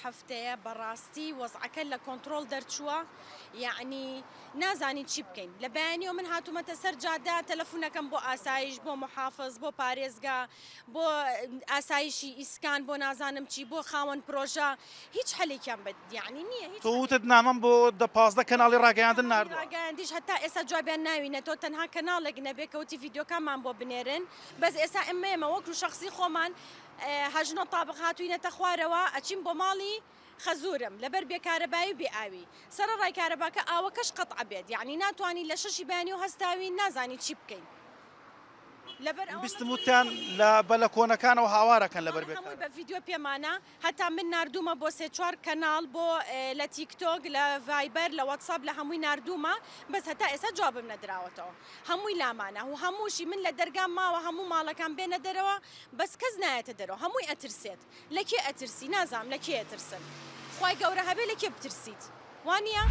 هەفتەیە بەڕاستی وەزعەکە لە کۆنتترۆل دەرچووە یعنی نازانی چی بکەین لە بەیانیەوە من هاتوومەتە سەر جادا تەلەفونەکەم بۆ ئاسایش بۆ محافظ بۆ پارێزگا بۆ ئاسایشی ئیسکان بۆ نازانم چی بۆ خاوەن پرۆژە هیچ حەلێکیان بە یعنی نییە تووتت نامەم بۆ 15 کەناڵی ڕاگەیاندن ناردووە ڕاگەیاندیش هەتا ئێستا جوابیان ناوینێتەوە تەنها کەناڵێک نەبێکەوتی ڤیددیۆکەمان بۆ بنێرن بەس ئێستا ئێمە وەکو شخصی خۆمان هەژنۆ تابق هاتووینەتە خوارەوە ئەچین بۆ ماڵی خەزورم لەبەر بێکارەبایی و بێئاوی سەرڕای کارەباکە ئاوەکەش قەتع بێت یعنی ناتوانانی لە شەشی بەیانی و هەستاوی نازانی چی بکەین بیستموتیان لە بەلە کۆنەکانەوە هاوارەکەن لەبەر هەمووی بە ڤیددیۆ پێمانە هەتا من نردومە بۆ 3-4 کەناڵ بۆ لە تیکتۆک لە ڤایبەر لە وەتساب لە هەمووی نردومە بەس هەتا ئێستا جوابم نەدراوەتەوە هەمووی لامانە و هەمووشی من لە دەرگام ماوە هەموو ماڵەکان بێنە دەرەوە بەس کەس نایەتە دەرەوە هەمووی ئەترسێت لەکێ ئەترسی نازام لەکێ ئەترسن خوای گەورە هەبێ لەکێ بترسیت وانە؟